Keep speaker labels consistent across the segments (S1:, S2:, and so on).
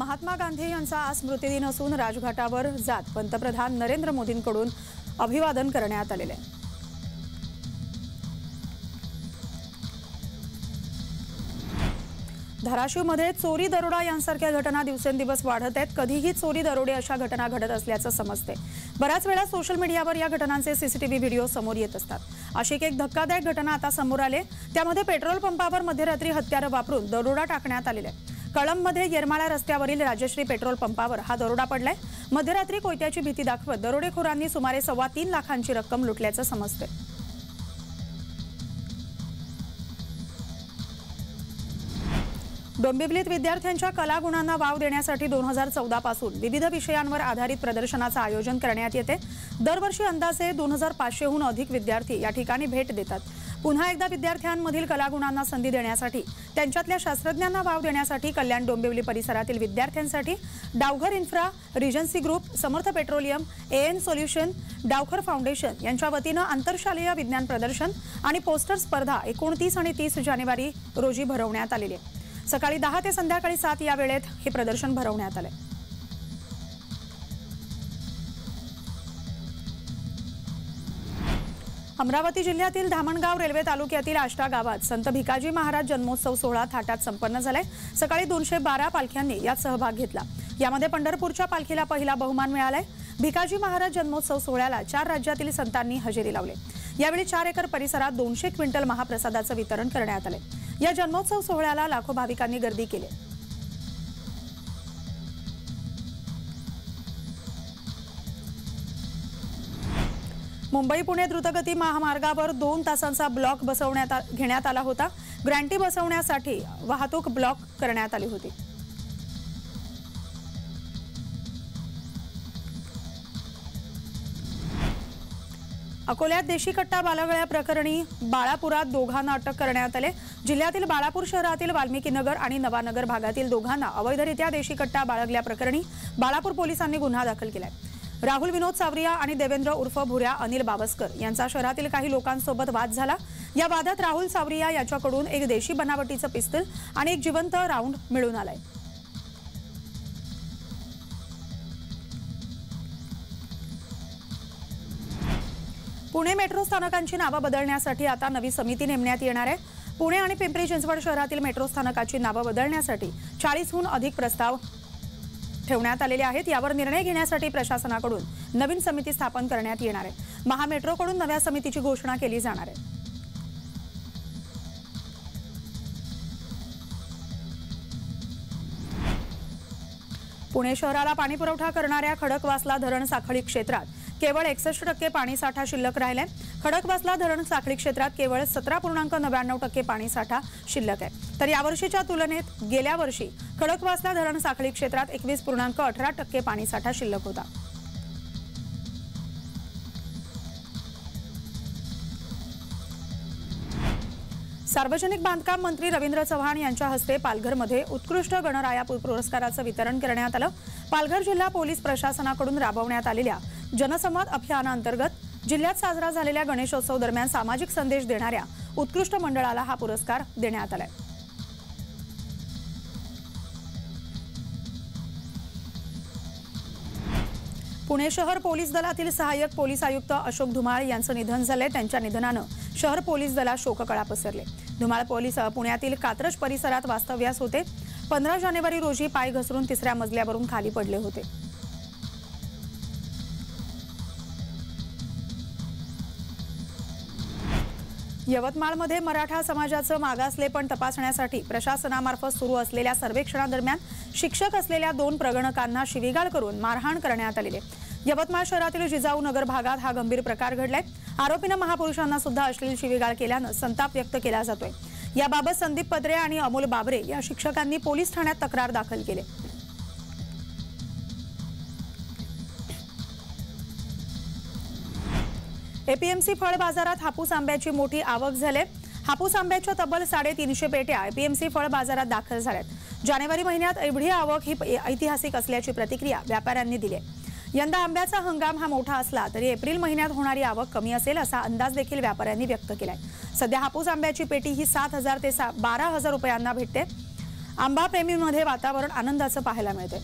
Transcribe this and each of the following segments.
S1: महात्मा गांधी यांचा आज स्मृतिदिन असून राजघाटावर जात पंतप्रधान नरेंद्र मोदींकडून अभिवादन करण्यात आलेले आहे। धाराशिवमध्ये चोरी दरोडा यांसारख्या घटना दिवसेंदिवस वाढत आहेत। कधीही चोरी दरोडे अशा घटना घडत असल्याचं समजते। बऱ्याच वेळा सोशल मीडियावर या घटनांचे सीसीटीव्ही व्हिडिओ समोर येत असतात। अशी एक धक्कादायक घटना आता समोर आली। त्यामध्ये पेट्रोल पंपावर मध्यरात्री हत्यारं वापरून दरोडा टाकण्यात आलेला आहे। कळंबमध्ये येरमाळा रस्त्यावरील राजश्री पेट्रोल पंपावर हा दरोडा पडलाय। मध्यरात्री कोयत्याची भीती दाखवत दरोडेखोरांनी सुमारे 3.25 लाखांची रक्कम लुटल्याचं समजते। डोंबिवलीत विद्यार्थ्यांच्या कला गुणांना वाव देण्यासाठी 2014 पासून विविध विषयांवर आधारित प्रदर्शनाचं आयोजन करण्यात येते। दरवर्षी अंदाजे 2500हून अधिक विद्यार्थी या ठिकाणी भेट देतात। पुन्हा एकदा विद्यार्थ्यांमधील कलागुणांना संधी देण्यासाठी त्यांच्यातल्या शास्त्रज्ञांना वाव देण्यासाठी कल्याण डोंबिवली परिसरातील विद्यार्थ्यांसाठी Davghar infra, regency group, Samarth petroleum, AN solution, Dawkhar foundation यांच्या वतीनं आंतरशालेय विज्ञान प्रदर्शन आणि पोस्टर स्पर्धा 29 आणि 30 जानेवारी रोजी भरवण्यात आलेली आहे। सकाळी 10 ते संध्याकाळी 7 या वेळेत हे प्रदर्शन भरवण्यात आले। अमरावती जिल्ह्यातील धामणगाव रेल्वे तालुक्यातील आष्टा गावात संत भिकाजी महाराज जन्मोत्सव सोहळा थाटात संपन्न झालाय। सकाळी 212 पालख्यांनी यात सहभाग घेतला। यामध्ये पंढरपूरच्या पालखीला पहिला बहुमान मिळालाय। भिकाजी महाराज जन्मोत्सव सोहळ्याला 4 राज्यातील संतांनी हजेरी लावली। यावेळी 4 एकर परिसरात 200 क्विंटल महाप्रसादाचं वितरण करण्यात आले। या जन्मोत्सव सोहळ्याला लाखो भाविकांनी गर्दी केली। मुंबई पुणे द्रुतगती महामार्गावर 2 तासांचा ब्लॉक घेण्यात आला होता। ग्रँटी बसवण्यासाठी वाहतूक ब्लॉक करण्यात आली होती। अकोल्यात देशी कट्टा बाळगल्या प्रकरणी बाळापुरात दोघांना अटक करण्यात आले। जिल्ह्यातील बाळापूर शहरातील वाल्मिकीनगर आणि नवानगर भागातील दोघांना अवैधरित्या देशी कट्टा बाळगल्या प्रकरणी बाळापूर पोलिसांनी गुन्हा दाखल केलाय। राहुल विनोद सावरिया आणि देवेंद्र उर्फ भुऱ्या अनिल बावस्कर यांचा शहरातील काही लोकांसोबत वाद झाला। या वादात राहुल सावरिया याच्याकडून एक देशी बनावटीचं पिस्तूल आणि एक जिवंत राऊंड मिळून आलाय। पुणे मेट्रो स्थानकांची नावं बदलण्यासाठी आता नवी समिती नेमण्यात येणार आहे। पुणे आणि पिंपरी चिंचवड शहरातील मेट्रो स्थानकाची नावं बदलण्यासाठी 40हून अधिक प्रस्ताव ठेवण्यात आलेले आहेत। यावर निर्णय घेण्यासाठी प्रशासनाकडून नवीन समिती स्थापन करण्यात येणार आहे। महामेट्रोकडून नव्या समितीची घोषणा केली जाणार आहे। पुणे शहराला पाणीपुरवठा करणाऱ्या खडकवासला धरण साखळी क्षेत्रात केवळ 61% पाणीसाठा शिल्लक राहिलाय। खडकवासला धरण साखळी क्षेत्रात केवळ 17.99% पाणीसाठा शिल्लक आहे। तर यावर्षीच्या तुलनेत गेल्या वर्षी खडकवासला धरण साखळी क्षेत्रात 21.18% पाणीसाठा शिल्लक होता। सार्वजनिक बांधकाम मंत्री रवींद्र चव्हाण यांच्या हस्ते पालघरमध्ये उत्कृष्ट गणराया पुरस्काराचं वितरण करण्यात आलं। पालघर जिल्हा पोलीस प्रशासनाकडून राबवण्यात आलेल्या जनसंवाद अभियानाअंतर्गत जिल्ह्यात साजरा झालेल्या गणेशोत्सव दरम्यान सामाजिक संदेश देणाऱ्या उत्कृष्ट मंडळाला हा पुरस्कार देण्यात आलाय। पुणे शहर पोलीस दलातील सहाय्यक पोलीस आयुक्त अशोक धुमाळ यांचं निधन झालंय। त्यांच्या निधनानं शहर पोलीस दलात शोककळा पसरले। धुमाळ पोलीस पुण्यातील कात्रज परिसरात वास्तव्यास होते। 15 जानेवारी रोजी पाय घसरून 3ऱ्या मजल्यावरून खाली पडले होते। यवतमाळमध्ये मराठा समाजाचं मागासलेपण तपासण्यासाठी प्रशासनामार्फत सुरू असलेल्या सर्वेक्षणादरम्यान शिक्षक असलेल्या 2 प्रगणकांना शिवीगाळ करून मारहाण करण्यात आलेली आहे। यवतमाळ शहरातील जिजाऊ नगर भागात हा गंभीर प्रकार घडलाय। आरोपीनं महापुरुषांना सुद्धा अश्लील शिवीगाळ केल्यानं संताप व्यक्त केला जातोय। याबाबत संदीप पत्रे आणि अमोल बाबरे या शिक्षकांनी पोलीस ठाण्यात तक्रार दाखल केली। एपीएमसी फळ बाजारात हापूस आंब्याची मोठी आवक झाली। हापूस आंब्याच्या तब्बल 350 पेट्या एपीएमसी फळ बाजारात दाखल झाल्यात। जानेवारी महिन्यात एवढी आवक ही ऐतिहासिक असल्याची प्रतिक्रिया व्यापाऱ्यांनी दिली आहे। यंदा आंब्याचा हंगाम हा मोठा असला तरी एप्रिल महिन्यात होणारी आवक कमी असेल असा अंदाज देखील व्यापाऱ्यांनी व्यक्त केलाय। सध्या हापूस आंब्याची पेटी ही 7,000 ते 12,000 रुपयांना भेटते। आंबा प्रेमींमध्ये वातावरण आनंदाचं पाहायला मिळते।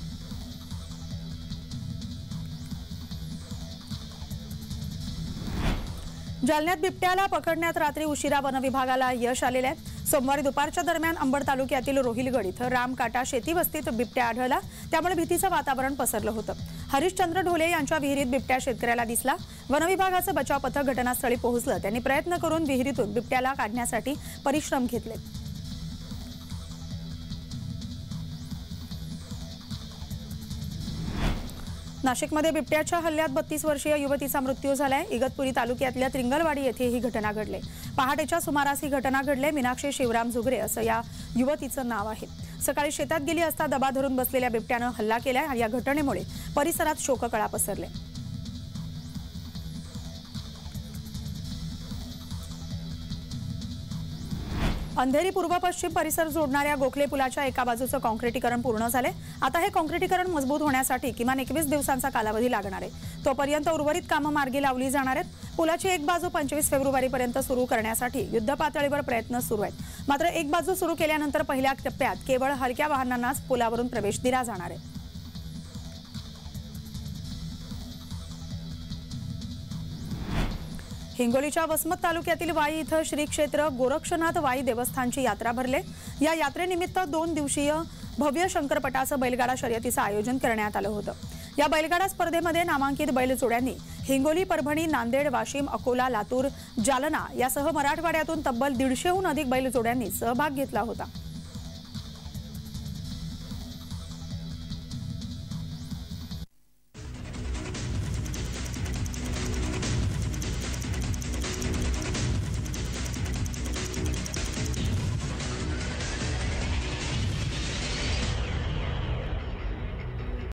S1: जालन्यात बिबट्याला पकडण्यात रात्री उशिरा वन विभागाला यश आलेले आहे। सोमवारी दुपारच्या दरम्यान अंबड तालुक्यातील रोहिलगड इथं रामकाटा शेती वस्तीत बिबट्या आढळला, त्यामुळे भीतीचं वातावरण पसरलं होतं। हरिश्चंद्र ढोले यांच्या विहिरीत बिबट्या शेतकऱ्याला दिसला। वन विभागाचं बचाव पथक घटनास्थळी पोहोचलं। त्यांनी प्रयत्न करून विहिरीतून बिबट्याला काढण्यासाठी परिश्रम घेतले। नाशिकमध्ये बिबट्याच्या हल्ल्यात 32 वर्षीय युवतीचा मृत्यू झालाय। इगतपुरी तालुक्यातल्या त्रिंगलवाडी येथे ही घटना घडली। पहाटेच्या सुमारास ही घटना घडली। मीनाक्षी शिवराम झुगरे असं या युवतीचं नाव आहे। सकाळी शेतात गेली असता दबा धरून बसलेल्या बिबट्यानं हल्ला केलाय आणि या घटनेमुळे परिसरात शोककळा पसरले। अंधेरी पूर्व पश्चिम परिसर जोडणाऱ्या गोखले पुलाच्या एका बाजूचं काँक्रिटीकरण पूर्ण झाले। आता हे काँक्रिटीकरण मजबूत होण्यासाठी किमान 21 दिवसांचा कालावधी लागणार आहे। तोपर्यंत उर्वरित कामं मार्गी लावली जाणार आहेत। पुलाची एक बाजू 25 फेब्रुवारीपर्यंत सुरू करण्यासाठी युद्धपातळीवर प्रयत्न सुरू आहेत। मात्र एक बाजू सुरू केल्यानंतर पहिल्या टप्प्यात केवळ हलक्या वाहनांनाच पुलावरून प्रवेश दिला जाणार आहे। हिंगोलीच्या वसमत तालुक्यातील वाई इथं श्री क्षेत्र गोरक्षनाथ वाई देवस्थानची यात्रा भरले। या यात्रेनिमित्त 2 दिवसीय भव्य शंकरपटाचं बैलगाडा शर्यतीचं आयोजन करण्यात आलं होतं। या बैलगाडा स्पर्धेमध्ये नामांकित बैलजोड्यांनी हिंगोली, परभणी, नांदेड, वाशिम, अकोला, लातूर, जालना यासह मराठवाड्यातून तब्बल 150हून अधिक बैलजोड्यांनी सहभाग घेतला होता।